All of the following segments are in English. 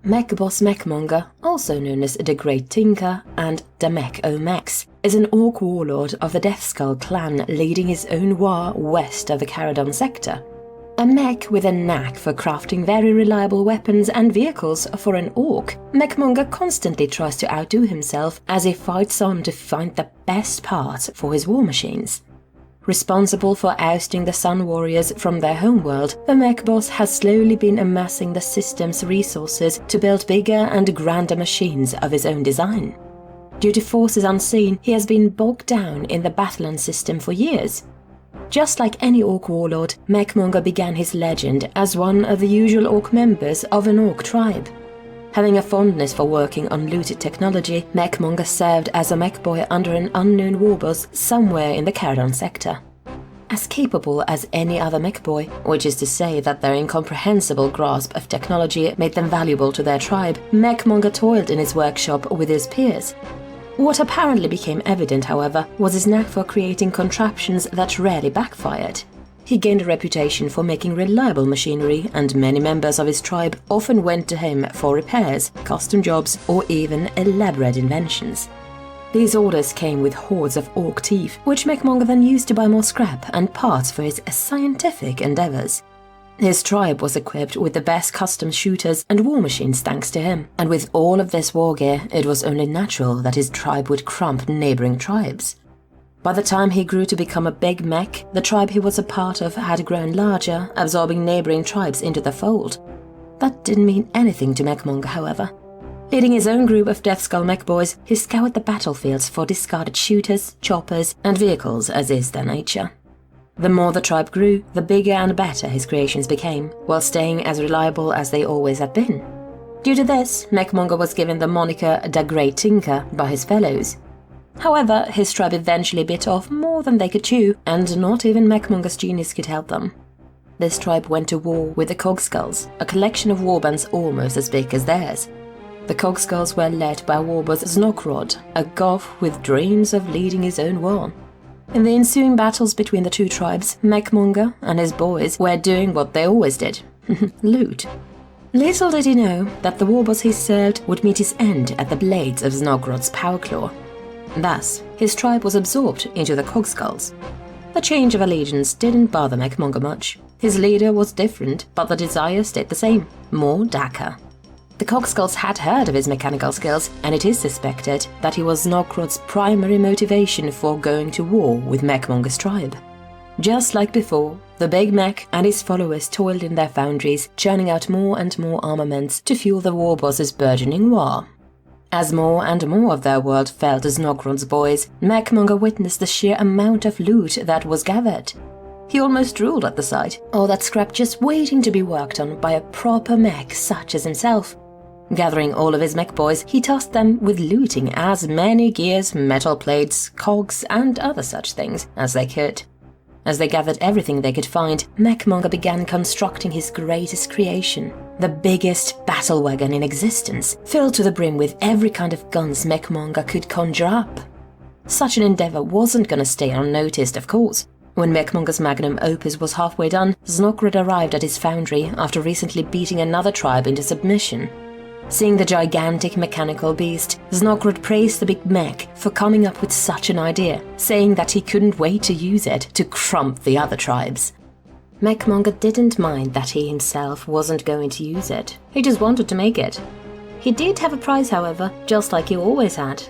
Mech boss Mekmonga, also known as the Great Tinker and the Mech o' Mechs, is an orc warlord of the Deathskull clan leading his own war west of the Caradon sector. A mech with a knack for crafting very reliable weapons and vehicles for an orc, Mekmonga constantly tries to outdo himself as he fights on to find the best parts for his war machines. Responsible for ousting the Sun Warriors from their homeworld, the mech boss has slowly been amassing the system's resources to build bigger and grander machines of his own design. Due to forces unseen, he has been bogged down in the Battleon system for years. Just like any orc warlord, Mekmonga began his legend as one of the usual orc members of an orc tribe. Having a fondness for working on looted technology, Mekmonga served as a mech boy under an unknown warboss somewhere in the Caradon sector. As capable as any other mech boy, which is to say that their incomprehensible grasp of technology made them valuable to their tribe, Mekmonga toiled in his workshop with his peers. What apparently became evident, however, was his knack for creating contraptions that rarely backfired. He gained a reputation for making reliable machinery, and many members of his tribe often went to him for repairs, custom jobs, or even elaborate inventions. These orders came with hordes of orc teeth, which Mekmonga then used to buy more scrap and parts for his scientific endeavors. His tribe was equipped with the best custom shooters and war machines thanks to him, and with all of this war gear, it was only natural that his tribe would crump neighboring tribes. By the time he grew to become a big mech, the tribe he was a part of had grown larger, absorbing neighboring tribes into the fold. That didn't mean anything to Mekmonga, however. Leading his own group of Deathskull mech boys, he scoured the battlefields for discarded shooters, choppers, and vehicles as is their nature. The more the tribe grew, the bigger and better his creations became, while staying as reliable as they always had been. Due to this, Mekmonga was given the moniker the Great Tinker by his fellows. However, his tribe eventually bit off more than they could chew, and not even Mekmonga's genius could help them. This tribe went to war with the Cogskulls, a collection of warbands almost as big as theirs. The Cogskulls were led by warboss Znokrod, a goth with dreams of leading his own war. In the ensuing battles between the two tribes, Mekmonga and his boys were doing what they always did, loot. Little did he know that the warboss he served would meet his end at the blades of Znogrod's power claw. Thus, his tribe was absorbed into the Cogskulls. The change of allegiance didn't bother Mekmonga much. His leader was different, but the desire stayed the same, more Daka. The Cogskulls had heard of his mechanical skills, and it is suspected that he was Znogrod's primary motivation for going to war with Mekmonga's tribe. Just like before, the Big Mech and his followers toiled in their foundries, churning out more and more armaments to fuel the warboss's burgeoning war. As more and more of their world fell to Znogrod's boys, Mekmonga witnessed the sheer amount of loot that was gathered. He almost drooled at the sight, all that scrap just waiting to be worked on by a proper mech such as himself. Gathering all of his mech boys, he tasked them with looting as many gears, metal plates, cogs, and other such things as they could. As they gathered everything they could find, Mekmonga began constructing his greatest creation, the biggest battle wagon in existence, filled to the brim with every kind of guns Mekmonga could conjure up. Such an endeavor wasn't gonna stay unnoticed, of course. When Mekmonga's magnum opus was halfway done, Znogrod arrived at his foundry after recently beating another tribe into submission. Seeing the gigantic mechanical beast, Znogrod praised the Big Mech for coming up with such an idea, saying that he couldn't wait to use it to crump the other tribes. Mekmonga didn't mind that he himself wasn't going to use it, he just wanted to make it. He did have a prize, however, just like he always had.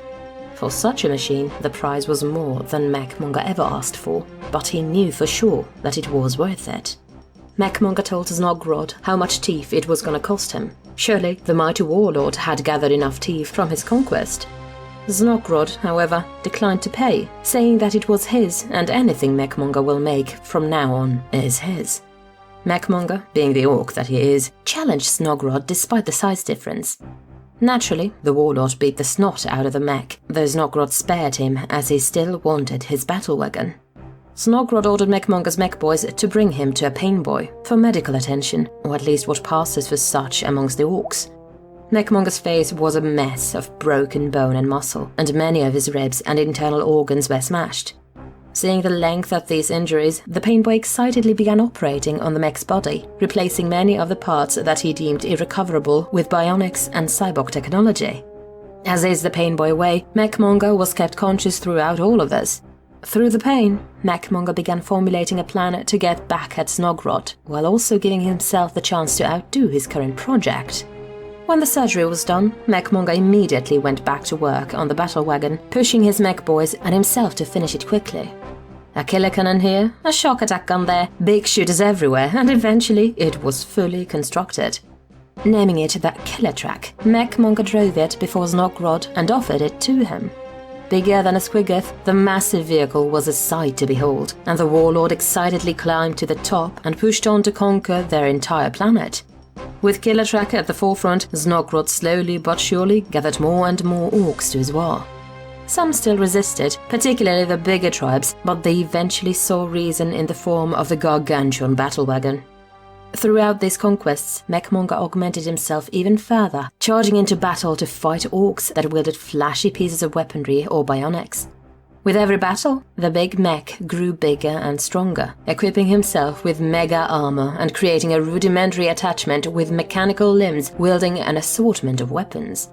For such a machine, the prize was more than Mekmonga ever asked for, but he knew for sure that it was worth it. Mekmonga told Znogrod how much teeth it was going to cost him. Surely the mighty warlord had gathered enough teeth from his conquest. Znogrod, however, declined to pay, saying that it was his and anything Mekmonga will make from now on is his. Mekmonga, being the orc that he is, challenged Znogrod despite the size difference. Naturally, the warlord beat the snot out of the mech, though Znogrod spared him as he still wanted his battle wagon. Znogrod ordered Mekmonga's mech boys to bring him to a pain boy for medical attention, or at least what passes for such amongst the orcs. Mekmonga's face was a mess of broken bone and muscle, and many of his ribs and internal organs were smashed. Seeing the length of these injuries, the Painboy excitedly began operating on the mech's body, replacing many of the parts that he deemed irrecoverable with bionics and cyborg technology. As is the Painboy way, Mekmonga was kept conscious throughout all of this. Through the pain, Mekmonga began formulating a plan to get back at Snogrod, while also giving himself the chance to outdo his current project. When the surgery was done, Mekmonga immediately went back to work on the battle wagon, pushing his mech boys and himself to finish it quickly. A killer cannon here, a shock attack gun there, big shooters everywhere, and eventually it was fully constructed. Naming it the Counterattack, Mekmonga drove it before Snogrod and offered it to him. Bigger than a squiggoth, the massive vehicle was a sight to behold, and the warlord excitedly climbed to the top and pushed on to conquer their entire planet. With Counterattack at the forefront, Snogrod slowly but surely gathered more and more orcs to his war. Some still resisted, particularly the bigger tribes, but they eventually saw reason in the form of the gargantuan battle wagon. Throughout these conquests, Mekmonga augmented himself even further, charging into battle to fight orcs that wielded flashy pieces of weaponry or bionics. With every battle, the big mech grew bigger and stronger, equipping himself with mega armor and creating a rudimentary attachment with mechanical limbs wielding an assortment of weapons.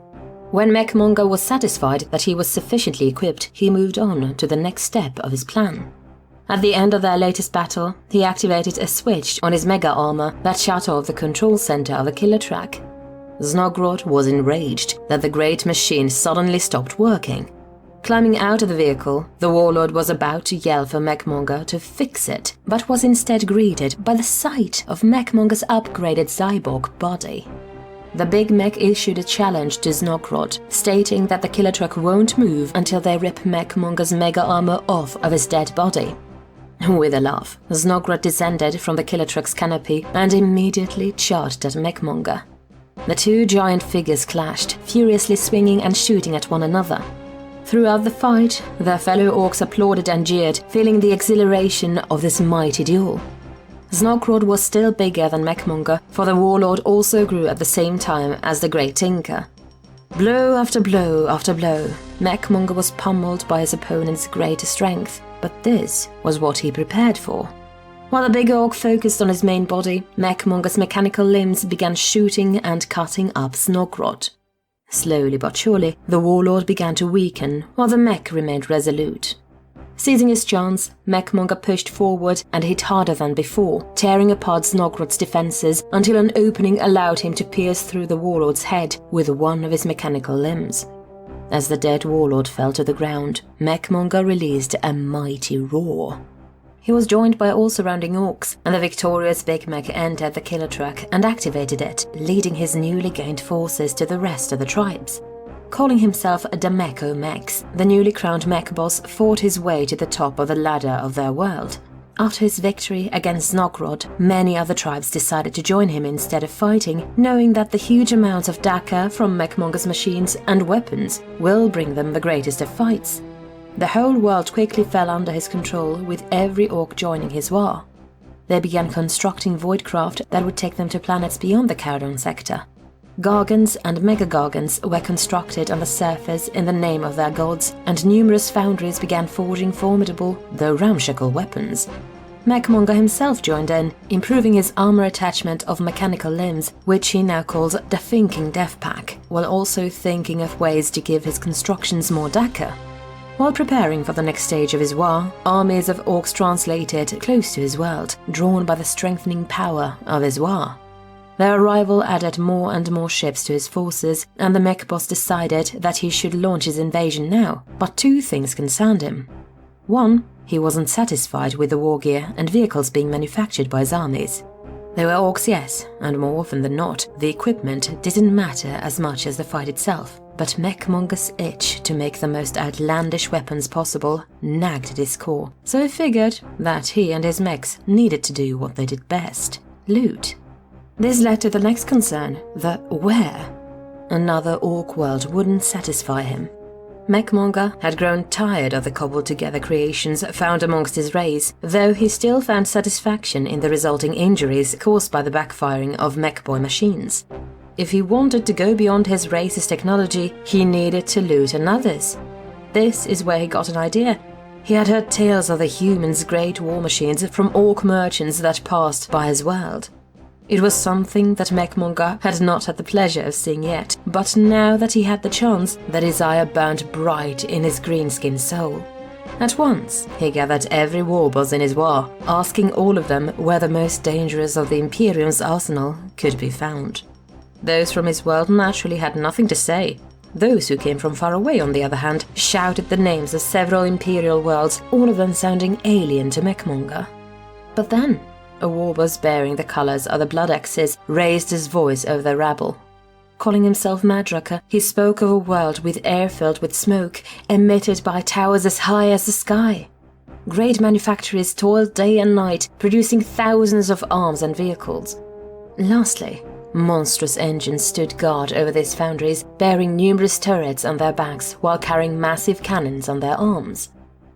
When Mekmonga was satisfied that he was sufficiently equipped, he moved on to the next step of his plan. At the end of their latest battle, he activated a switch on his mega armor that shut off the control center of the Counterattack. Snogrod was enraged that the great machine suddenly stopped working. Climbing out of the vehicle, the warlord was about to yell for Mekmonga to fix it, but was instead greeted by the sight of Mekmonga's upgraded cyborg body. The big mech issued a challenge to Snogrod, stating that the Counterattack won't move until they rip Mekmonga's mega armor off of his dead body. With a laugh, Snogrod descended from the Counterattack's canopy and immediately charged at Mekmonga. The two giant figures clashed, furiously swinging and shooting at one another. Throughout the fight, their fellow orcs applauded and jeered, feeling the exhilaration of this mighty duel. Snogrod was still bigger than Mekmonga, for the warlord also grew at the same time as the Great Tinker. Blow after blow after blow, Mekmonga was pummeled by his opponent's greater strength, but this was what he prepared for. While the big orc focused on his main body, Mekmonga's mechanical limbs began shooting and cutting up Snogrod. Slowly but surely, the warlord began to weaken, while the mech remained resolute. Seizing his chance, Mekmonga pushed forward and hit harder than before, tearing apart Snogrod's defenses until an opening allowed him to pierce through the warlord's head with one of his mechanical limbs. As the dead warlord fell to the ground, Mekmonga released a mighty roar. He was joined by all surrounding orcs, and the victorious big mech entered the Counterattack and activated it, leading his newly gained forces to the rest of the tribes. Calling himself the mech, the newly crowned mech boss fought his way to the top of the ladder of their world. After his victory against Snogrod, many other tribes decided to join him instead of fighting, knowing that the huge amounts of Daka from Mekmonga's machines and weapons will bring them the greatest of fights. The whole world quickly fell under his control, with every orc joining his war. They began constructing voidcraft that would take them to planets beyond the Caradon sector. Gargants and megagargants were constructed on the surface in the name of their gods, and numerous foundries began forging formidable, though ramshackle weapons. Mekmonga himself joined in, improving his armor attachment of mechanical limbs, which he now calls the Thinking Death Pack, while also thinking of ways to give his constructions more Daka. While preparing for the next stage of his war, armies of orcs translated close to his world, drawn by the strengthening power of his war. Their arrival added more and more ships to his forces, and the mech boss decided that he should launch his invasion now, but two things concerned him. One, he wasn't satisfied with the war gear and vehicles being manufactured by his armies. They were orcs, yes, and more often than not, the equipment didn't matter as much as the fight itself, but Mekmonga's itch to make the most outlandish weapons possible nagged at his core, so he figured that he and his mechs needed to do what they did best: loot. This led to the next concern, the where. Another orc world wouldn't satisfy him. Mekmonga had grown tired of the cobbled-together creations found amongst his race, though he still found satisfaction in the resulting injuries caused by the backfiring of mechboy machines. If he wanted to go beyond his race's technology, he needed to loot another's. This is where he got an idea. He had heard tales of the humans' great war machines from orc merchants that passed by his world. It was something that Mekmonga had not had the pleasure of seeing yet, but now that he had the chance, the desire burned bright in his green-skinned soul. At once, he gathered every warboss in his war, asking all of them where the most dangerous of the Imperium's arsenal could be found. Those from his world naturally had nothing to say. Those who came from far away, on the other hand, shouted the names of several Imperial worlds, all of them sounding alien to Mekmonga. But then, a warboss bearing the colors of the Blood Axes raised his voice over the rabble. Calling himself Madraka, he spoke of a world with air filled with smoke, emitted by towers as high as the sky. Great manufactories toiled day and night, producing thousands of arms and vehicles. Lastly, monstrous engines stood guard over these foundries, bearing numerous turrets on their backs while carrying massive cannons on their arms.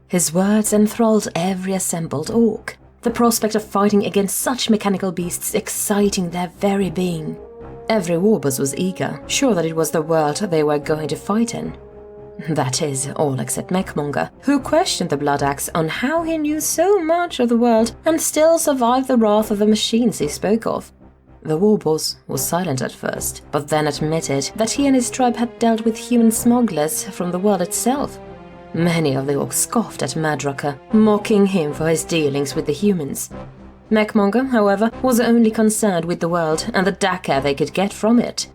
His words enthralled every assembled orc, the prospect of fighting against such mechanical beasts exciting their very being. Every warboss was eager, sure that it was the world they were going to fight in. That is, all except Mekmonga, who questioned the Blood Axe on how he knew so much of the world and still survived the wrath of the machines he spoke of. The warboss was silent at first, but then admitted that he and his tribe had dealt with human smugglers from the world itself. Many of the orcs scoffed at Madraka, mocking him for his dealings with the humans. Mekmonga, however, was only concerned with the world and the dakkar they could get from it.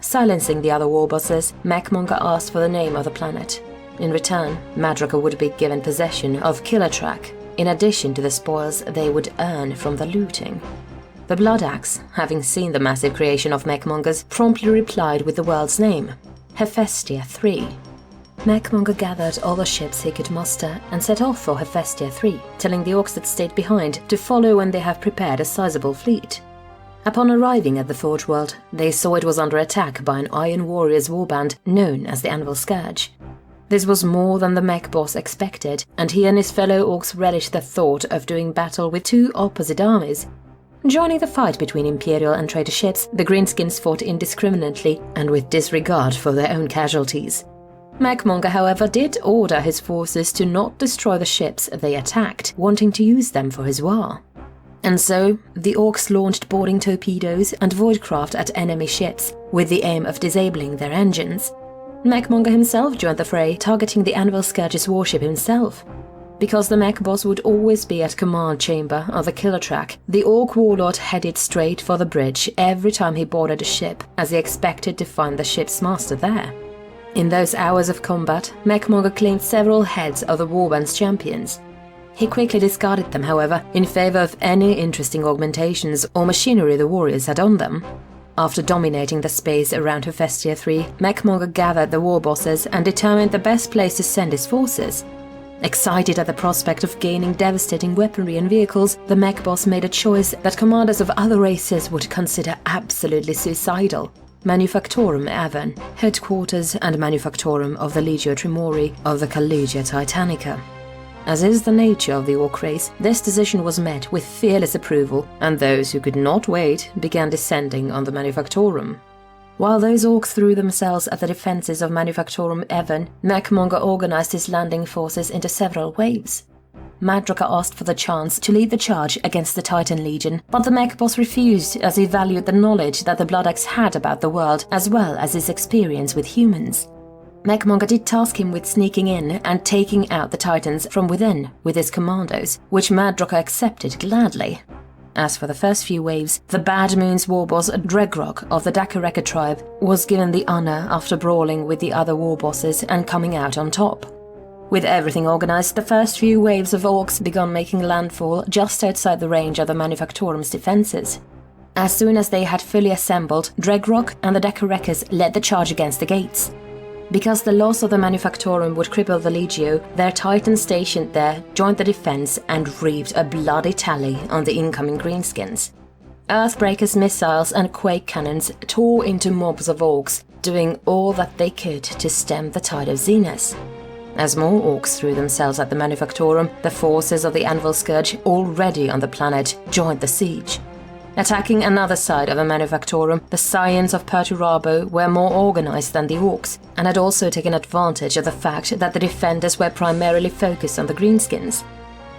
Silencing the other warbosses, Mekmonga asked for the name of the planet. In return, Madraka would be given possession of counterattack, in addition to the spoils they would earn from the looting. The Blood Axe, having seen the massive creation of Mekmonga's, promptly replied with the world's name, Hephaestia III. Mekmonga gathered all the ships he could muster and set off for Hephaestia III, telling the orcs that stayed behind to follow when they have prepared a sizable fleet. Upon arriving at the Forge World, they saw it was under attack by an Iron Warriors warband known as the Anvil Scourge. This was more than the mech boss expected, and he and his fellow orcs relished the thought of doing battle with two opposite armies. Joining the fight between Imperial and traitor ships, the Greenskins fought indiscriminately and with disregard for their own casualties. Mekmonga, however, did order his forces to not destroy the ships they attacked, wanting to use them for his war. And so, the orcs launched boarding torpedoes and voidcraft at enemy ships, with the aim of disabling their engines. Mekmonga himself joined the fray, targeting the Anvil Scourge's warship himself. Because the mech boss would always be at command chamber of the killer track, the orc warlord headed straight for the bridge every time he boarded a ship, as he expected to find the ship's master there. In those hours of combat, Mekmonga claimed several heads of the warband's champions. He quickly discarded them, however, in favor of any interesting augmentations or machinery the warriors had on them. After dominating the space around Hephaestia III, Mekmonga gathered the warbosses and determined the best place to send his forces. Excited at the prospect of gaining devastating weaponry and vehicles, the mech boss made a choice that commanders of other races would consider absolutely suicidal. Manufactorium Avon, headquarters and manufactorium of the Legio Tremori of the Collegia Titanica. As is the nature of the orc race, this decision was met with fearless approval, and those who could not wait began descending on the Manufactorium. While those orcs threw themselves at the defenses of Manufactorium Avon, Mekmonga organized his landing forces into several waves. Madraka asked for the chance to lead the charge against the Titan Legion, but the mech boss refused as he valued the knowledge that the Blood Axe had about the world as well as his experience with humans. Mekmonga did task him with sneaking in and taking out the Titans from within with his commandos, which Madraka accepted gladly. As for the first few waves, the Bad Moon's warboss Dregrok of the Dakareka tribe was given the honor after brawling with the other warbosses and coming out on top. With everything organized, the first few waves of orcs began making landfall just outside the range of the Manufactorium's defenses. As soon as they had fully assembled, Dregrok and the Dakarekas led the charge against the gates. Because the loss of the Manufactorium would cripple the Legio, their Titans stationed there joined the defense and reaped a bloody tally on the incoming Greenskins. Earthbreakers, missiles and quake cannons tore into mobs of orcs, doing all that they could to stem the tide of Xenos. As more orcs threw themselves at the Manufactorium, the forces of the Anvil Scourge, already on the planet, joined the siege. Attacking another side of the manufactorium, the Scions of Perturabo were more organized than the Orcs, and had also taken advantage of the fact that the defenders were primarily focused on the greenskins.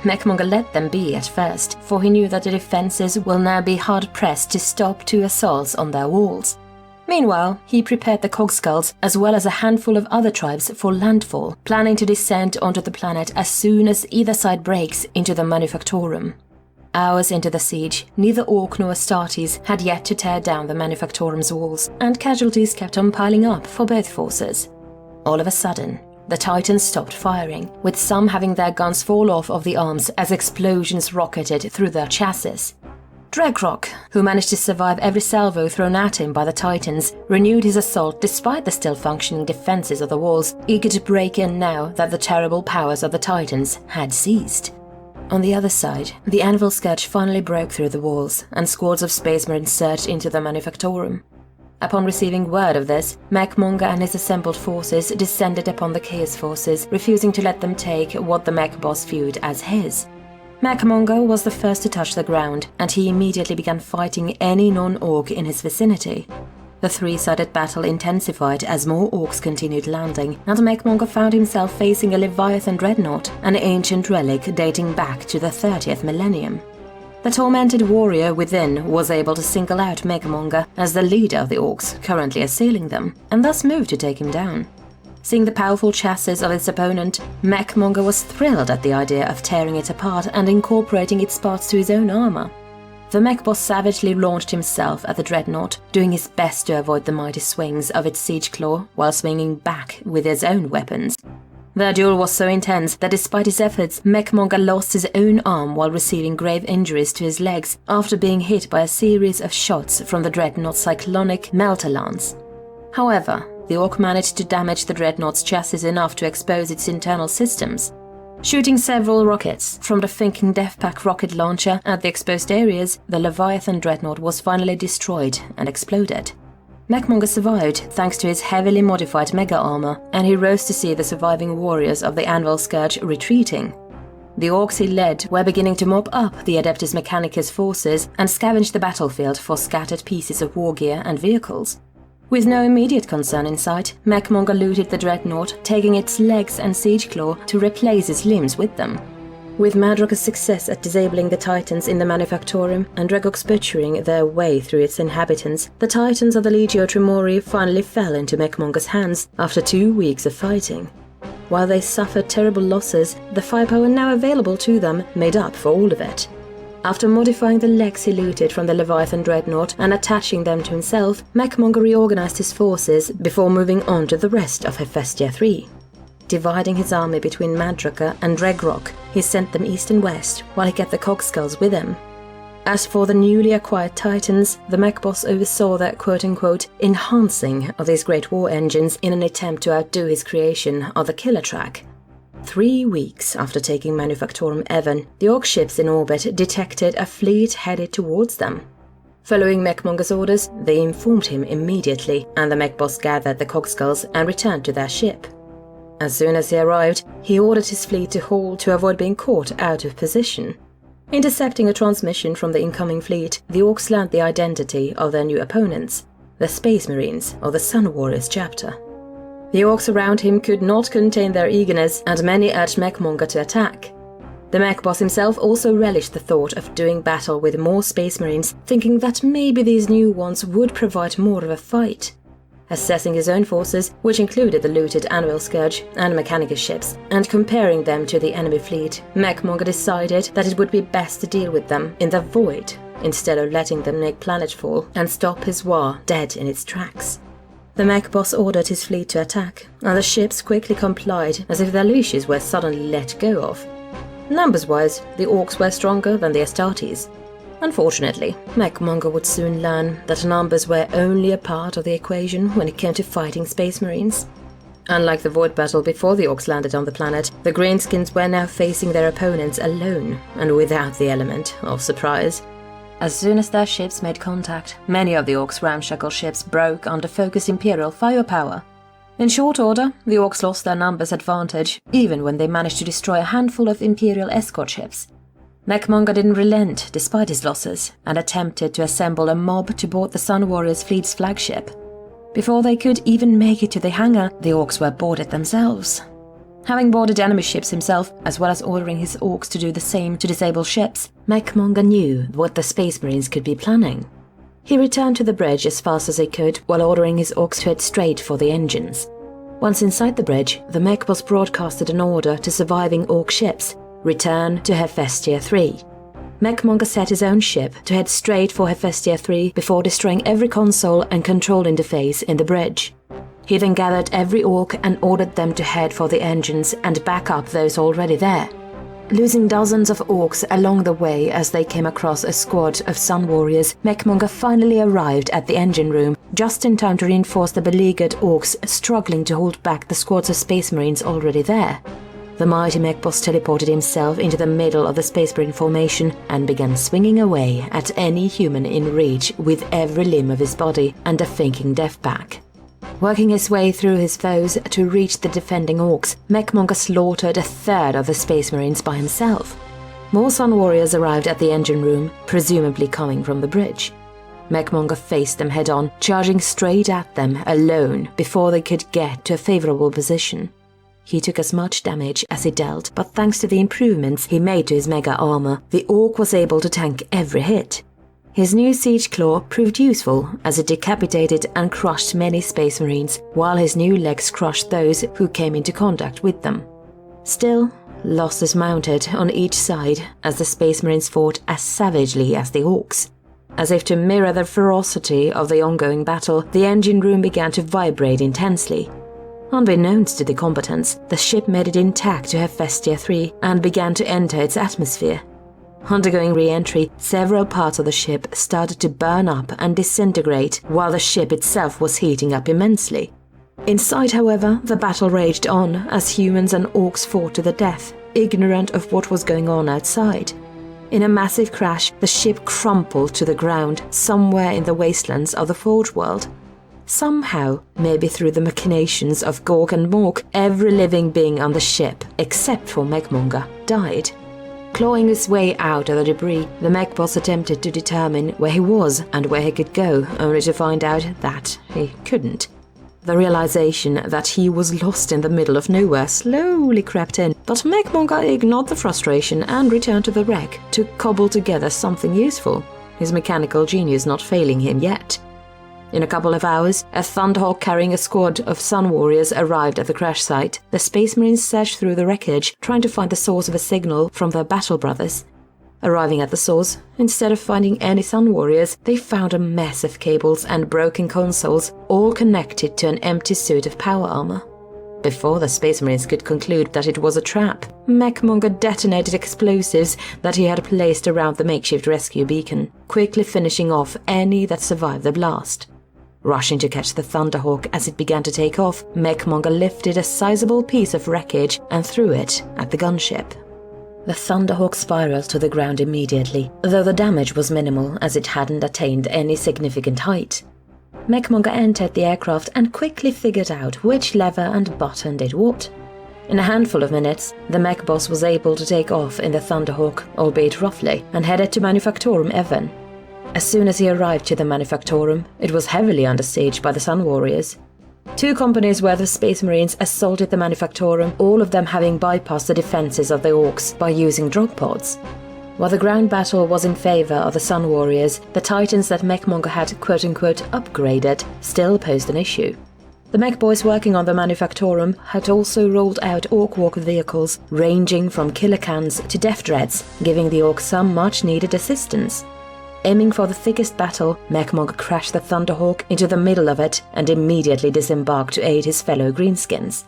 Mekmonga let them be at first, for he knew that the defenses will now be hard-pressed to stop 2 assaults on their walls. Meanwhile, he prepared the Cogskulls as well as a handful of other tribes for landfall, planning to descend onto the planet as soon as either side breaks into the manufactorium. Hours into the siege, neither Orc nor Astartes had yet to tear down the manufactorium's walls, and casualties kept on piling up for both forces. All of a sudden, the Titans stopped firing, with some having their guns fall off of the arms as explosions rocketed through their chassis. Dregrock, who managed to survive every salvo thrown at him by the Titans, renewed his assault despite the still functioning defenses of the walls, eager to break in now that the terrible powers of the Titans had ceased. On the other side, the Anvil Scourge finally broke through the walls, and squads of Space Marines surged into the manufactorium. Upon receiving word of this, Mekmonga and his assembled forces descended upon the Chaos forces, refusing to let them take what the mech boss viewed as his. Mekmonga was the first to touch the ground, and he immediately began fighting any non-Orc in his vicinity. The 3-sided battle intensified as more Orcs continued landing, and Mekmonga found himself facing a Leviathan Dreadnought, an ancient relic dating back to the 30th millennium. The tormented warrior within was able to single out Mekmonga as the leader of the Orcs currently assailing them, and thus moved to take him down. Seeing the powerful chassis of its opponent, Mekmonga was thrilled at the idea of tearing it apart and incorporating its parts to his own armor. The mech boss savagely launched himself at the dreadnought, doing his best to avoid the mighty swings of its siege claw while swinging back with his own weapons. Their duel was so intense that despite his efforts, Mekmonga lost his own arm while receiving grave injuries to his legs after being hit by a series of shots from the dreadnought's cyclonic melter lance. However, the Orc managed to damage the dreadnought's chassis enough to expose its internal systems. Shooting several rockets from the Thinking Deathpack rocket launcher at the exposed areas, the Leviathan Dreadnought was finally destroyed and exploded. Mekmonga survived thanks to his heavily modified mega armor, and he rose to see the surviving warriors of the Anvil Scourge retreating. The Orcs he led were beginning to mop up the Adeptus Mechanicus forces and scavenge the battlefield for scattered pieces of war gear and vehicles. With no immediate concern in sight, Mekmonga looted the dreadnought, taking its legs and siege claw to replace its limbs with them. With Madroka's success at disabling the Titans in the manufactorium and Dregok's butchering their way through its inhabitants, the Titans of the Legio Tremori finally fell into Mekmonga's hands after 2 weeks of fighting. While they suffered terrible losses, the firepower now available to them made up for all of it. After modifying the legs he looted from the Leviathan Dreadnought and attaching them to himself, Mekmonga reorganized his forces before moving on to the rest of Hephaestia III. Dividing his army between Madroka and Dregrock, he sent them east and west, while he kept the Cogskulls with him. As for the newly acquired Titans, the mech boss oversaw their quote-unquote enhancing of these great war engines in an attempt to outdo his creation of the killer track. 3 weeks after taking Manufactorum Evan, the Orc ships in orbit detected a fleet headed towards them. Following Mekmonga's orders, they informed him immediately, and the mech boss gathered the Cogskulls and returned to their ship. As soon as he arrived, he ordered his fleet to halt to avoid being caught out of position. Intercepting a transmission from the incoming fleet, the Orcs learned the identity of their new opponents, the Space Marines of the Sun Warriors chapter. The Orcs around him could not contain their eagerness, and many urged Mekmonga to attack. The mech boss himself also relished the thought of doing battle with more Space Marines, thinking that maybe these new ones would provide more of a fight. Assessing his own forces, which included the looted Anvil Scourge and Mechanicus ships, and comparing them to the enemy fleet, Mekmonga decided that it would be best to deal with them in the void, instead of letting them make planetfall and stop his war dead in its tracks. The mech boss ordered his fleet to attack, and the ships quickly complied as if their leashes were suddenly let go of. Numbers-wise, the Orcs were stronger than the Astartes. Unfortunately, Mekmonga would soon learn that numbers were only a part of the equation when it came to fighting Space Marines. Unlike the Void Battle before the Orcs landed on the planet, the Greenskins were now facing their opponents alone and without the element of surprise. As soon as their ships made contact, many of the Orcs' ramshackle ships broke under focused Imperial firepower. In short order, the Orcs lost their numbers advantage, even when they managed to destroy a handful of Imperial escort ships. Mekmonga didn't relent despite his losses and attempted to assemble a mob to board the Sun Warriors fleet's flagship. Before they could even make it to the hangar, the orcs were boarded themselves. Having boarded enemy ships himself, as well as ordering his orcs to do the same to disable ships, Mekmonga knew what the Space Marines could be planning. He returned to the bridge as fast as he could while ordering his orcs to head straight for the engines. Once inside the bridge, the mech boss broadcasted an order to surviving orc ships: return to Hephaestia III. Mekmonga set his own ship to head straight for Hephaestia III before destroying every console and control interface in the bridge. He then gathered every orc and ordered them to head for the engines and back up those already there. Losing dozens of orcs along the way as they came across a squad of Sun Warriors, Mekmonga finally arrived at the engine room just in time to reinforce the beleaguered orcs struggling to hold back the squads of Space Marines already there. The mighty mech boss teleported himself into the middle of the Space Marine formation and began swinging away at any human in reach with every limb of his body and a thinking death pack. Working his way through his foes to reach the defending orcs, Mekmonga slaughtered a third of the Space Marines by himself. More Sun Warriors arrived at the engine room, presumably coming from the bridge. Mekmonga faced them head-on, charging straight at them alone before they could get to a favorable position. He took as much damage as he dealt, but thanks to the improvements he made to his mega armor, the orc was able to tank every hit. His new siege claw proved useful as it decapitated and crushed many Space Marines, while his new legs crushed those who came into contact with them. Still, losses mounted on each side as the Space Marines fought as savagely as the orcs. As if to mirror the ferocity of the ongoing battle, the engine room began to vibrate intensely. Unbeknownst to the combatants, the ship made it intact to Hephaestia III and began to enter its atmosphere. Undergoing re-entry, several parts of the ship started to burn up and disintegrate while the ship itself was heating up immensely. Inside, however, the battle raged on as humans and orcs fought to the death, ignorant of what was going on outside. In a massive crash, the ship crumpled to the ground somewhere in the wastelands of the Forge world. Somehow, maybe through the machinations of Gork and Mork, every living being on the ship, except for Mekmonga, died. Clawing his way out of the debris, the mech boss attempted to determine where he was and where he could go, only to find out that he couldn't. The realization that he was lost in the middle of nowhere slowly crept in, but Mekmonga ignored the frustration and returned to the wreck to cobble together something useful, his mechanical genius not failing him yet. In a couple of hours, a Thunderhawk carrying a squad of Sun Warriors arrived at the crash site. The Space Marines searched through the wreckage, trying to find the source of a signal from their battle brothers. Arriving at the source, instead of finding any Sun Warriors, they found a mess of cables and broken consoles, all connected to an empty suit of power armor. Before the Space Marines could conclude that it was a trap, Mekmonga detonated explosives that he had placed around the makeshift rescue beacon, quickly finishing off any that survived the blast. Rushing to catch the Thunderhawk as it began to take off, Mekmonga lifted a sizable piece of wreckage and threw it at the gunship. The Thunderhawk spiraled to the ground immediately, though the damage was minimal as it hadn't attained any significant height. Mekmonga entered the aircraft and quickly figured out which lever and button did what. In a handful of minutes, the mech boss was able to take off in the Thunderhawk, albeit roughly, and headed to Manufactorium Evan. As soon as he arrived to the Manufactorium, it was heavily under siege by the Sun Warriors. 2 companies worth of Space Marines assaulted the Manufactorium, all of them having bypassed the defenses of the orcs by using drop pods. While the ground battle was in favor of the Sun Warriors, the Titans that Mekmonga had quote-unquote upgraded still posed an issue. The mech boys working on the Manufactorium had also rolled out orc walk vehicles, ranging from killer cans to death dreads, giving the orcs some much-needed assistance. Aiming for the thickest battle, Mekmonga crashed the Thunderhawk into the middle of it and immediately disembarked to aid his fellow greenskins.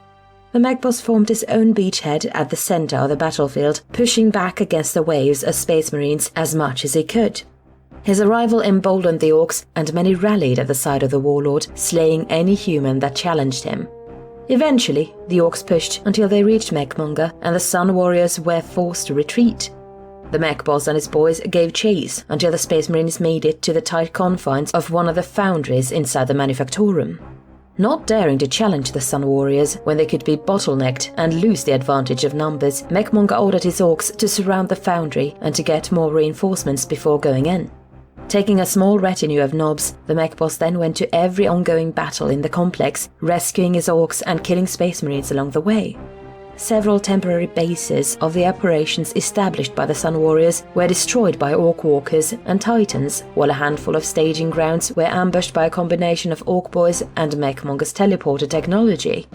The mech boss formed his own beachhead at the center of the battlefield, pushing back against the waves of Space Marines as much as he could. His arrival emboldened the orcs, and many rallied at the side of the warlord, slaying any human that challenged him. Eventually, the orcs pushed until they reached Mekmonga, and the Sun Warriors were forced to retreat. The mech boss and his boys gave chase until the Space Marines made it to the tight confines of one of the foundries inside the Manufactorium. Not daring to challenge the Sun Warriors when they could be bottlenecked and lose the advantage of numbers, Mekmonga ordered his orcs to surround the foundry and to get more reinforcements before going in. Taking a small retinue of nobs, the mech boss then went to every ongoing battle in the complex, rescuing his orcs and killing Space Marines along the way. Several temporary bases of the operations established by the Sun Warriors were destroyed by Orc Walkers and Titans, while a handful of staging grounds were ambushed by a combination of Orc Boys and Mekmonga's teleporter technology.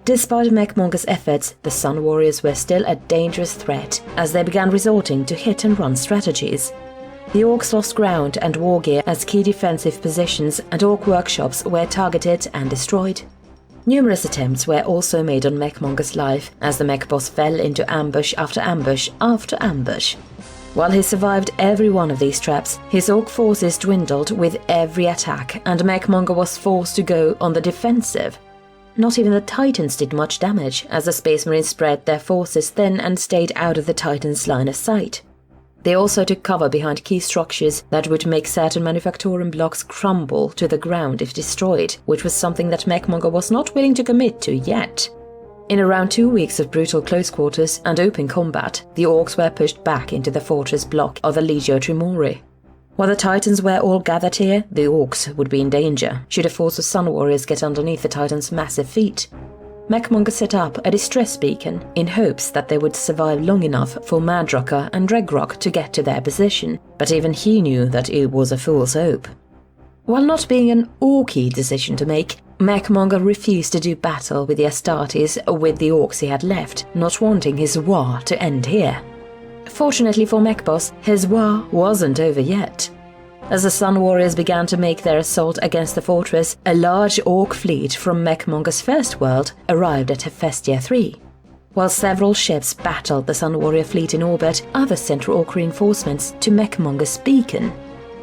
Despite Mekmonga's efforts, the Sun Warriors were still a dangerous threat, as they began resorting to hit-and-run strategies. The Orcs lost ground and war gear as key defensive positions and Orc workshops were targeted and destroyed. Numerous attempts were also made on Mekmonga's life, as the mech boss fell into ambush after ambush after ambush. While he survived every one of these traps, his Orc forces dwindled with every attack, and Mekmonga was forced to go on the defensive. Not even the Titans did much damage, as the Space Marines spread their forces thin and stayed out of the Titans' line of sight. They also took cover behind key structures that would make certain manufactorium blocks crumble to the ground if destroyed, which was something that Mekmonga was not willing to commit to yet. In around 2 weeks of brutal close quarters and open combat, the Orcs were pushed back into the fortress block of the Legio Trimori. While the Titans were all gathered here, the Orcs would be in danger should a force of Sun Warriors get underneath the Titans' massive feet. Mekmonga set up a distress beacon in hopes that they would survive long enough for Madrocker and Dregrock to get to their position, but even he knew that it was a fool's hope. While not being an Orky decision to make, Mekmonga refused to do battle with the Astartes with the Orcs he had left, not wanting his war to end here. Fortunately for Mechboss, his war wasn't over yet. As the Sun Warriors began to make their assault against the fortress, a large Orc fleet from Mekmonga's first world arrived at Hephaestia III. While several ships battled the Sun Warrior fleet in orbit, others sent Orc reinforcements to Mekmonga's beacon.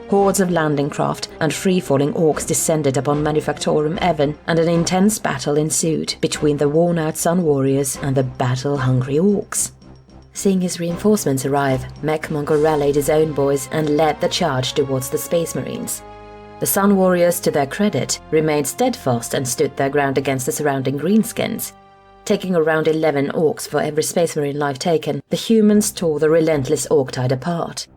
Hordes of landing craft and free-falling Orcs descended upon Manufactorium Evan, and an intense battle ensued between the worn-out Sun Warriors and the battle-hungry Orcs. Seeing his reinforcements arrive, Mekmonga rallied his own boys and led the charge towards the Space Marines. The Sun Warriors, to their credit, remained steadfast and stood their ground against the surrounding greenskins. Taking around 11 Orcs for every Space Marine life taken, the humans tore the relentless Orc tide apart.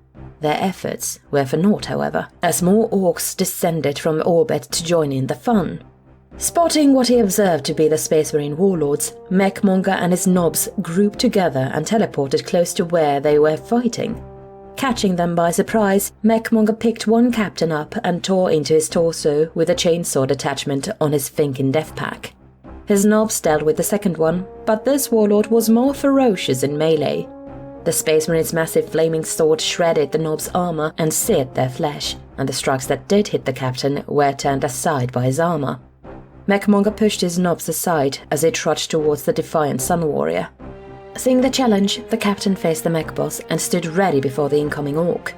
Their efforts were for naught, however, as more Orcs descended from orbit to join in the fun. Spotting what he observed to be the Space Marine warlords, Mekmonga and his nobs grouped together and teleported close to where they were fighting. Catching them by surprise, Mekmonga picked one captain up and tore into his torso with a chainsword attachment on his Finkin death pack. His nobs dealt with the second one, but this warlord was more ferocious in melee. The Space Marine's massive flaming sword shredded the nobs' armor and seared their flesh, and the strikes that did hit the captain were turned aside by his armor. Mekmonga pushed his nobs aside as he trudged towards the defiant Sun Warrior. Seeing the challenge, the captain faced the mech boss and stood ready before the incoming Orc.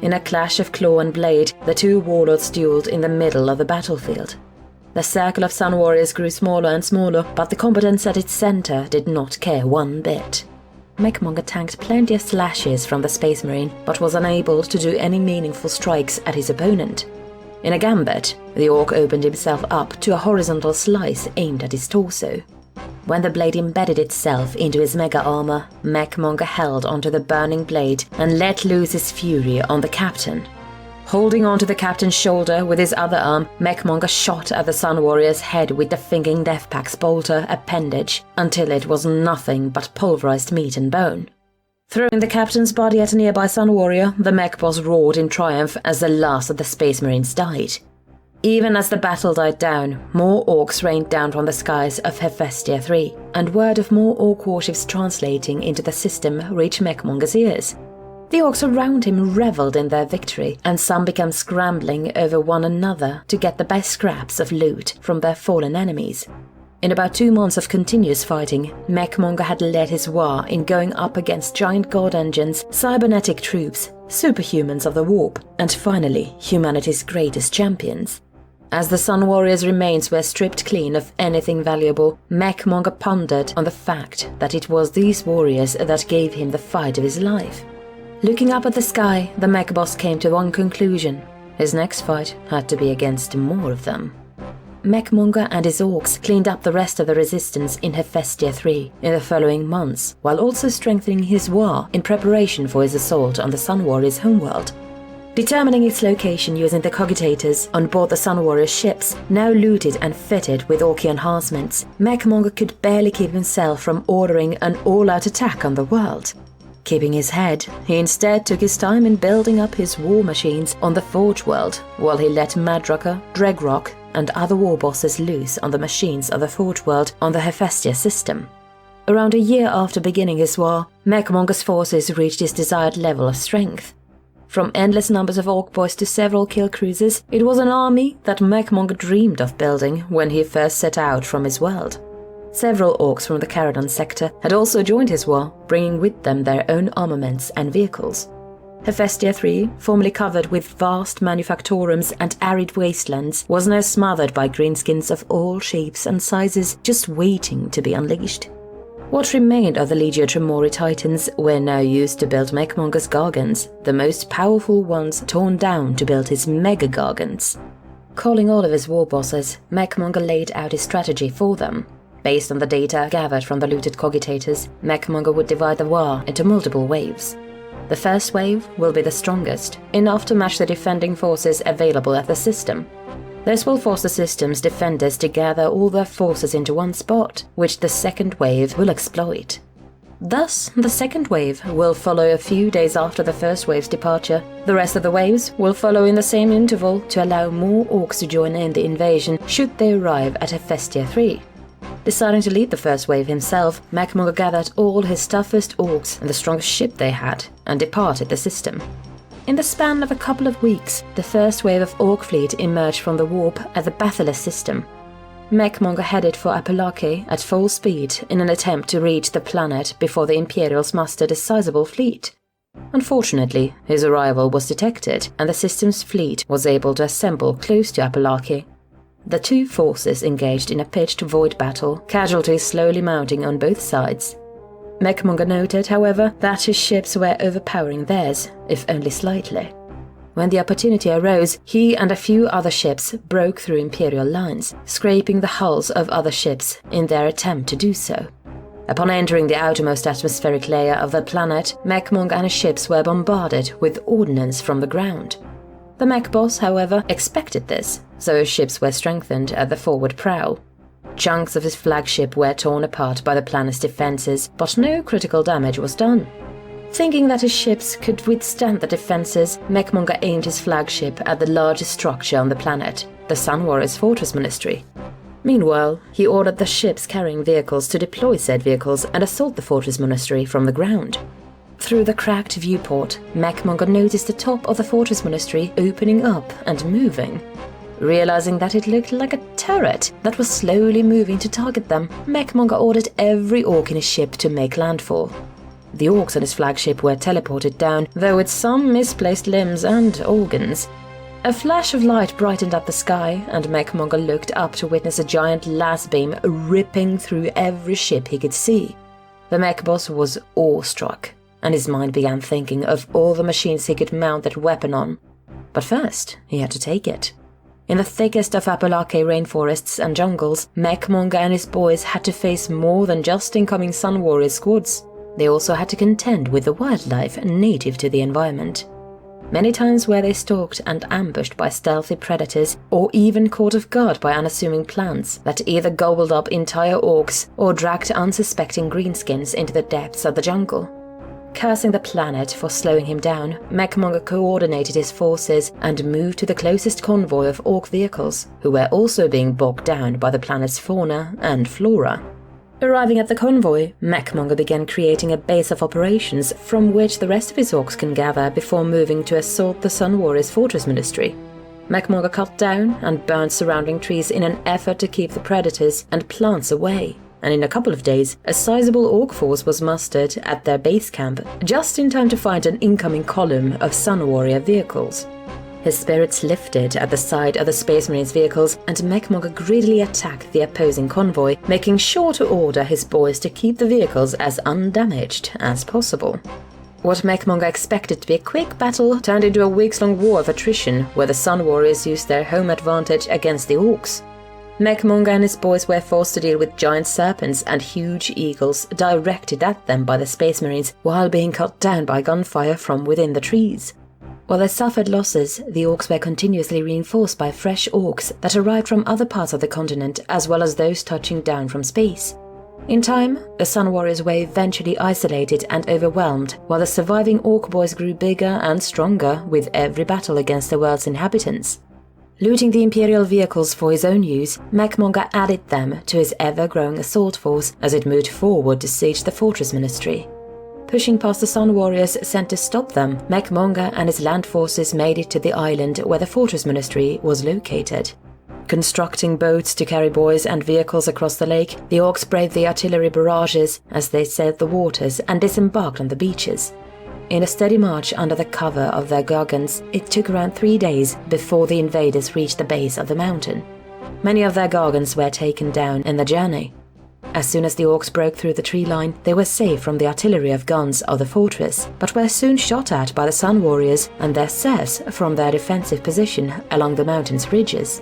In a clash of claw and blade, the two warlords dueled in the middle of the battlefield. The circle of Sun Warriors grew smaller and smaller, but the combatants at its center did not care one bit. Mekmonga tanked plenty of slashes from the Space Marine, but was unable to do any meaningful strikes at his opponent. In a gambit, the Orc opened himself up to a horizontal slice aimed at his torso. When the blade embedded itself into his mega armor, Mekmonga held onto the burning blade and let loose his fury on the captain. Holding onto the captain's shoulder with his other arm, Mekmonga shot at the Sun Warrior's head with the Finking Death Pack's bolter appendage until it was nothing but pulverized meat and bone. Throwing the captain's body at a nearby Sun Warrior, the mech boss roared in triumph as the last of the Space Marines died. Even as the battle died down, more Orcs rained down from the skies of Hephaestia III, and word of more Orc warships translating into the system reached Mekmonga's ears. The Orcs around him reveled in their victory, and some began scrambling over one another to get the best scraps of loot from their fallen enemies. In about 2 months of continuous fighting, Mekmonga had led his war in going up against giant god engines, cybernetic troops, superhumans of the warp, and finally, humanity's greatest champions. As the Sun Warriors' remains were stripped clean of anything valuable, Mekmonga pondered on the fact that it was these warriors that gave him the fight of his life. Looking up at the sky, the mech boss came to one conclusion: his next fight had to be against more of them. Mekmonga and his orcs cleaned up the rest of the resistance in Hephaestia III in the following months, while also strengthening his war in preparation for his assault on the Sun Warriors' homeworld. Determining its location using the cogitators on board the Sun Warriors' ships, now looted and fitted with Orc enhancements, Mekmonga could barely keep himself from ordering an all-out attack on the world. Keeping his head, he instead took his time in building up his war machines on the Forge world, while he let Madrocker, Dregrock, and other war bosses loose on the machines of the Forge world on the Hephaestia system. Around a year after beginning his war, Mekmonga's forces reached his desired level of strength. From endless numbers of Orc boys to several kill cruisers, it was an army that Mekmonga dreamed of building when he first set out from his world. Several Orcs from the Caradon sector had also joined his war, bringing with them their own armaments and vehicles. Hephaestia III, formerly covered with vast manufactoriums and arid wastelands, was now smothered by greenskins of all shapes and sizes, just waiting to be unleashed. What remained of the Legio Tremori Titans were now used to build Mekmonga's Gargants, the most powerful ones torn down to build his Mega Gargants. Calling all of his war bosses, Mekmonga laid out his strategy for them. Based on the data gathered from the looted cogitators, Mekmonga would divide the war into multiple waves. The first wave will be the strongest, enough to match the defending forces available at the system. This will force the system's defenders to gather all their forces into one spot, which the second wave will exploit. Thus, the second wave will follow a few days after the first wave's departure. The rest of the waves will follow in the same interval to allow more Orcs to join in the invasion should they arrive at Hephaestia III. Deciding to lead the first wave himself, Mekmonga gathered all his toughest Orcs and the strongest ship they had, and departed the system. In the span of a couple of weeks, the first wave of Orc fleet emerged from the warp at the Bathyllus system. Mekmonga headed for Apalaki at full speed in an attempt to reach the planet before the Imperials mustered a sizable fleet. Unfortunately, his arrival was detected, and the system's fleet was able to assemble close to Apalaki. The two forces engaged in a pitched void battle, casualties slowly mounting on both sides. Mekmonga noted, however, that his ships were overpowering theirs, if only slightly. When the opportunity arose, he and a few other ships broke through Imperial lines, scraping the hulls of other ships in their attempt to do so. Upon entering the outermost atmospheric layer of the planet, Mekmonga and his ships were bombarded with ordnance from the ground. The mech boss, however, expected this, so his ships were strengthened at the forward prow. Chunks of his flagship were torn apart by the planet's defenses, but no critical damage was done. Thinking that his ships could withstand the defenses, Mekmonga aimed his flagship at the largest structure on the planet, the Sun Warriors' Fortress Monastery. Meanwhile, he ordered the ships carrying vehicles to deploy said vehicles and assault the Fortress Monastery from the ground. Through the cracked viewport, Mekmonga noticed the top of the Fortress Monastery opening up and moving. Realizing that it looked like a turret that was slowly moving to target them, Mekmonga ordered every Orc in his ship to make landfall. The Orcs on his flagship were teleported down, though with some misplaced limbs and organs. A flash of light brightened up the sky, and Mekmonga looked up to witness a giant las beam ripping through every ship he could see. The mech boss was awestruck, and his mind began thinking of all the machines he could mount that weapon on. But first, he had to take it. In the thickest of Apalaki rainforests and jungles, Mekmonga and his boys had to face more than just incoming Sun Warrior squads. They also had to contend with the wildlife native to the environment. Many times were they stalked and ambushed by stealthy predators, or even caught off guard by unassuming plants that either gobbled up entire Orcs or dragged unsuspecting greenskins into the depths of the jungle. Cursing the planet for slowing him down, Mekmonga coordinated his forces and moved to the closest convoy of Orc vehicles, who were also being bogged down by the planet's fauna and flora. Arriving at the convoy, Mekmonga began creating a base of operations from which the rest of his Orcs can gather before moving to assault the Sun Warriors' Fortress Monastery. Mekmonga cut down and burned surrounding trees in an effort to keep the predators and plants away. And in a couple of days, a sizable Orc force was mustered at their base camp, just in time to find an incoming column of Sun Warrior vehicles. His spirits lifted at the sight of the Space Marines' vehicles, and Mekmonga greedily attacked the opposing convoy, making sure to order his boys to keep the vehicles as undamaged as possible. What Mekmonga expected to be a quick battle turned into a weeks-long war of attrition, where the Sun Warriors used their home advantage against the Orcs. Mekmonga and his boys were forced to deal with giant serpents and huge eagles directed at them by the Space Marines while being cut down by gunfire from within the trees. While they suffered losses, the orcs were continuously reinforced by fresh orcs that arrived from other parts of the continent as well as those touching down from space. In time, the Sun Warriors were eventually isolated and overwhelmed, while the surviving orc boys grew bigger and stronger with every battle against the world's inhabitants. Looting the Imperial vehicles for his own use, Mekmonga added them to his ever-growing assault force as it moved forward to siege the Fortress Ministry. Pushing past the Sun Warriors sent to stop them, Mekmonga and his land forces made it to the island where the Fortress Ministry was located. Constructing boats to carry boys and vehicles across the lake, the orcs braved the artillery barrages as they sailed the waters and disembarked on the beaches. In a steady march under the cover of their gargants, it took around 3 days before the invaders reached the base of the mountain. Many of their gargants were taken down in the journey. As soon as the orcs broke through the tree line, they were safe from the artillery of guns of the fortress, but were soon shot at by the Sun Warriors and their serfs from their defensive position along the mountain's ridges.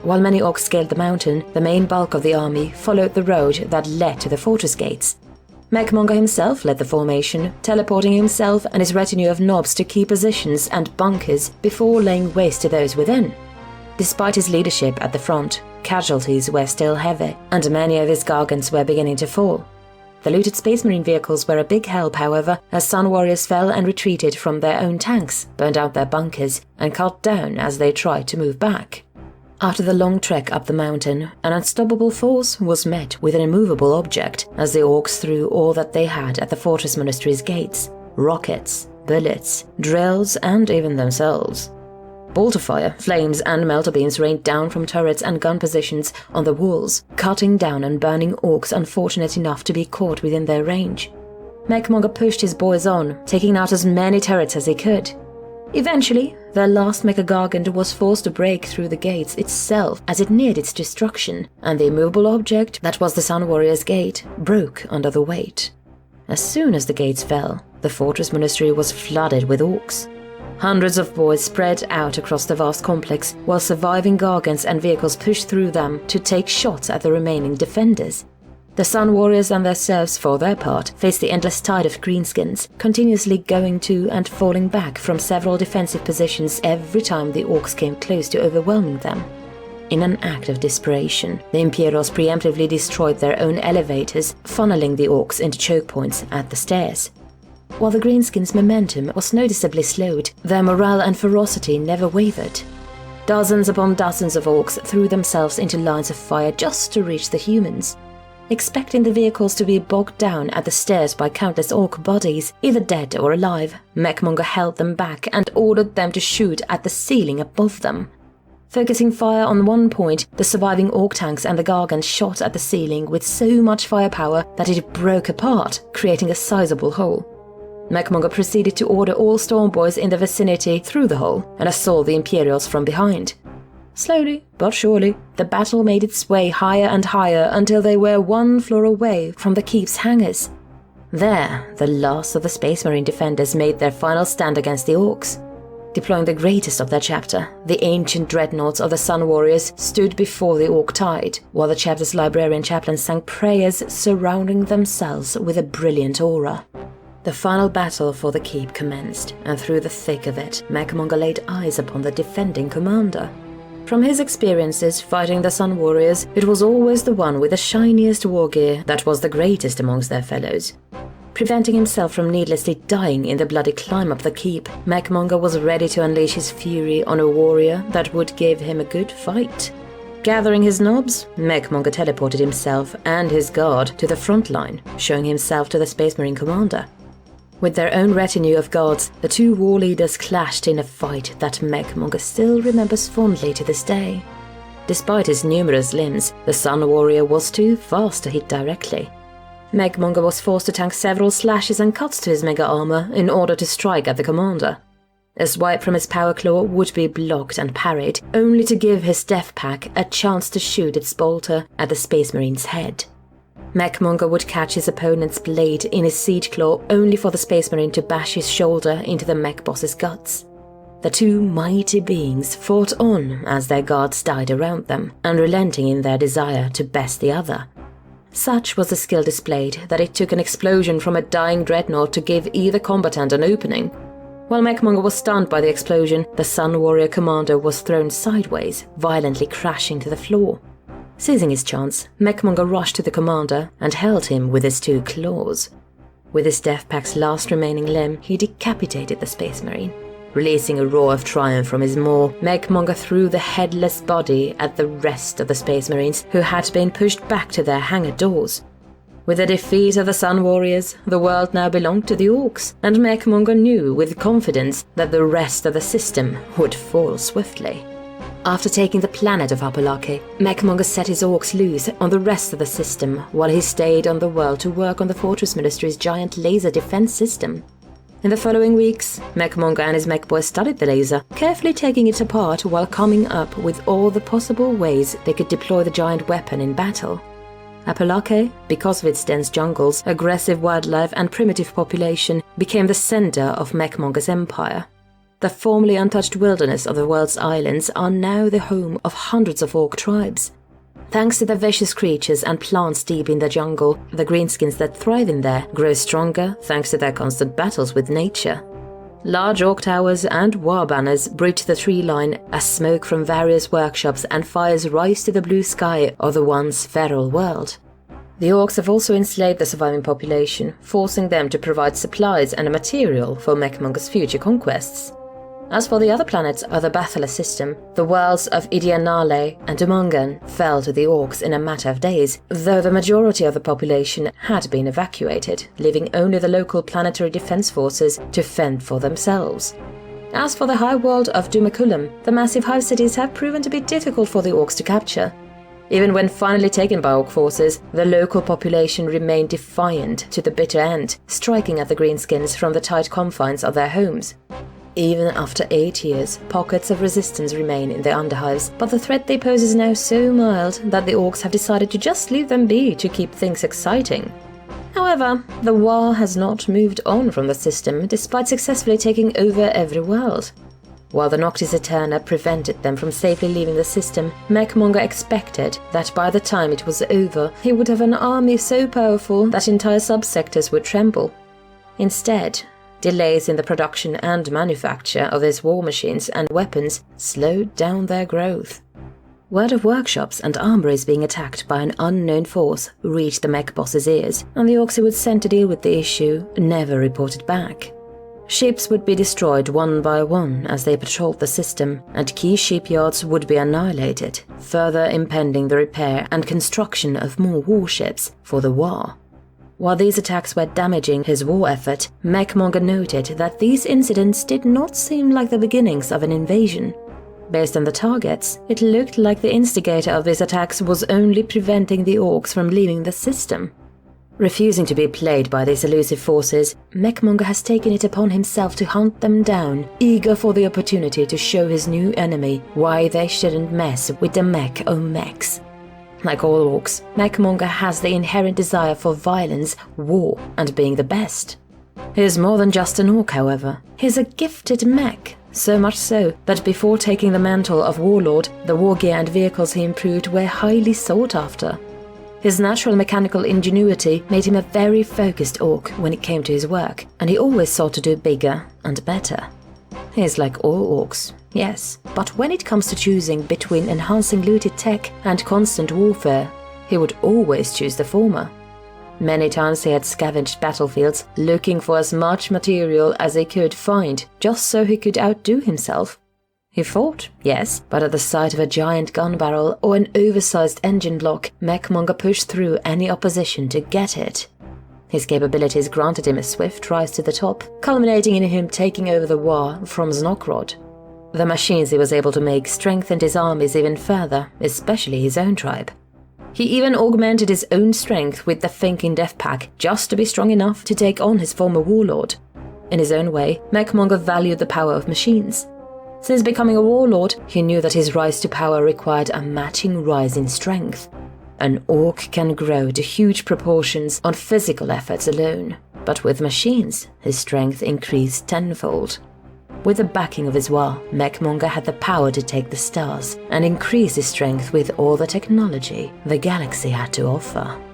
While many orcs scaled the mountain, the main bulk of the army followed the road that led to the fortress gates. Mekmonga himself led the formation, teleporting himself and his retinue of nobs to key positions and bunkers before laying waste to those within. Despite his leadership at the front, casualties were still heavy, and many of his gargants were beginning to fall. The looted Space Marine vehicles were a big help, however, as Sun Warriors fell and retreated from their own tanks, burned out their bunkers, and cut down as they tried to move back. After the long trek up the mountain, an unstoppable force was met with an immovable object as the orcs threw all that they had at the Fortress Ministry's gates: rockets, bullets, drills, and even themselves. Bolter fire, flames, and melter beams rained down from turrets and gun positions on the walls, cutting down and burning orcs unfortunate enough to be caught within their range. Mekmonga pushed his boys on, taking out as many turrets as he could. Eventually, their last Mecha-Gargant was forced to break through the gates itself as it neared its destruction, and the immovable object that was the Sun Warrior's gate broke under the weight. As soon as the gates fell, the Fortress Ministry was flooded with orcs. Hundreds of boys spread out across the vast complex, while surviving Gargants and vehicles pushed through them to take shots at the remaining defenders. The Sun Warriors and their serfs, for their part, faced the endless tide of greenskins, continuously going to and falling back from several defensive positions every time the orcs came close to overwhelming them. In an act of desperation, the Imperials preemptively destroyed their own elevators, funneling the orcs into choke points at the stairs. While the greenskins' momentum was noticeably slowed, their morale and ferocity never wavered. Dozens upon dozens of orcs threw themselves into lines of fire just to reach the humans. Expecting the vehicles to be bogged down at the stairs by countless orc bodies, either dead or alive, Mekmonga held them back and ordered them to shoot at the ceiling above them. Focusing fire on one point, the surviving orc tanks and the Gargants shot at the ceiling with so much firepower that it broke apart, creating a sizable hole. Mekmonga proceeded to order all Stormboys in the vicinity through the hole and assault the Imperials from behind. Slowly, but surely, the battle made its way higher and higher until they were one floor away from the keep's hangars. There, the last of the Space Marine defenders made their final stand against the orcs. Deploying the greatest of their chapter, the ancient dreadnoughts of the Sun Warriors stood before the orc tide, while the chapter's librarian chaplains sang prayers surrounding themselves with a brilliant aura. The final battle for the keep commenced, and through the thick of it, Mekmonga laid eyes upon the defending commander. From his experiences fighting the Sun Warriors, it was always the one with the shiniest war gear that was the greatest amongst their fellows. Preventing himself from needlessly dying in the bloody climb up the keep, Mekmonga was ready to unleash his fury on a warrior that would give him a good fight. Gathering his nobs, Mekmonga teleported himself and his guard to the front line, showing himself to the Space Marine commander. With their own retinue of guards, the two war leaders clashed in a fight that Mekmonga still remembers fondly to this day. Despite his numerous limbs, the Sun Warrior was too fast to hit directly. Mekmonga was forced to tank several slashes and cuts to his mega armor in order to strike at the commander. A swipe from his power claw would be blocked and parried, only to give his death pack a chance to shoot its bolter at the Space Marine's head. Mekmonga would catch his opponent's blade in his siege claw only for the Space Marine to bash his shoulder into the mech boss's guts. The two mighty beings fought on as their guards died around them, unrelenting in their desire to best the other. Such was the skill displayed that it took an explosion from a dying dreadnought to give either combatant an opening. While Mekmonga was stunned by the explosion, the Sun Warrior commander was thrown sideways, violently crashing to the floor. Seizing his chance, Mekmonga rushed to the commander and held him with his two claws. With his death pack's last remaining limb, he decapitated the Space Marine. Releasing a roar of triumph from his maw, Mekmonga threw the headless body at the rest of the Space Marines who had been pushed back to their hangar doors. With the defeat of the Sun Warriors, the world now belonged to the Orcs, and Mekmonga knew with confidence that the rest of the system would fall swiftly. After taking the planet of Apalaki, Mekmonga set his Orcs loose on the rest of the system while he stayed on the world to work on the Fortress Ministry's giant laser defense system. In the following weeks, Mekmonga and his mech boys studied the laser, carefully taking it apart while coming up with all the possible ways they could deploy the giant weapon in battle. Apalaki, because of its dense jungles, aggressive wildlife and primitive population, became the center of Mekmonga's empire. The formerly untouched wilderness of the world's islands are now the home of hundreds of Orc tribes. Thanks to the vicious creatures and plants deep in the jungle, the greenskins that thrive in there grow stronger thanks to their constant battles with nature. Large Orc towers and war banners bridge the tree line as smoke from various workshops and fires rise to the blue sky of the once feral world. The Orcs have also enslaved the surviving population, forcing them to provide supplies and material for Mekmonga's future conquests. As for the other planets of the Bathala system, the worlds of Idianale and Umangan fell to the Orcs in a matter of days, though the majority of the population had been evacuated, leaving only the local planetary defense forces to fend for themselves. As for the high world of Dumakulam, the massive hive cities have proven to be difficult for the Orcs to capture. Even when finally taken by Orc forces, the local population remained defiant to the bitter end, striking at the greenskins from the tight confines of their homes. Even after 8 years, pockets of resistance remain in the underhives, but the threat they pose is now so mild that the Orcs have decided to just leave them be to keep things exciting. However, the war has not moved on from the system, despite successfully taking over every world. While the Noctis Eterna prevented them from safely leaving the system, Mekmonga expected that by the time it was over, he would have an army so powerful that entire subsectors would tremble. Instead, delays in the production and manufacture of his war machines and weapons slowed down their growth. Word of workshops and armories being attacked by an unknown force reached the mech boss's ears, and the Orcs who were sent to deal with the issue never reported back. Ships would be destroyed one by one as they patrolled the system, and key shipyards would be annihilated, further impeding the repair and construction of more warships for the war. While these attacks were damaging his war effort, Mekmonga noted that these incidents did not seem like the beginnings of an invasion. Based on the targets, it looked like the instigator of these attacks was only preventing the Orcs from leaving the system. Refusing to be played by these elusive forces, Mekmonga has taken it upon himself to hunt them down, eager for the opportunity to show his new enemy why they shouldn't mess with the mechs. Like all Orcs, Mekmonga has the inherent desire for violence, war, and being the best. He is more than just an Orc, however. He is a gifted mech, so much so that before taking the mantle of warlord, the war gear and vehicles he improved were highly sought after. His natural mechanical ingenuity made him a very focused Orc when it came to his work, and he always sought to do bigger and better. He is like all Orcs, yes, but when it comes to choosing between enhancing looted tech and constant warfare, he would always choose the former. Many times he had scavenged battlefields, looking for as much material as he could find, just so he could outdo himself. He fought, yes, but at the sight of a giant gun barrel or an oversized engine block, Mekmonga pushed through any opposition to get it. His capabilities granted him a swift rise to the top, culminating in him taking over the war from Znokrod. The machines he was able to make strengthened his armies even further, especially his own tribe. He even augmented his own strength with the thinking death pack, just to be strong enough to take on his former warlord. In his own way, Mekmonga valued the power of machines. Since becoming a warlord, he knew that his rise to power required a matching rise in strength. An Orc can grow to huge proportions on physical efforts alone, but with machines, his strength increased tenfold. With the backing of his war, Mekmonga had the power to take the stars and increase his strength with all the technology the galaxy had to offer.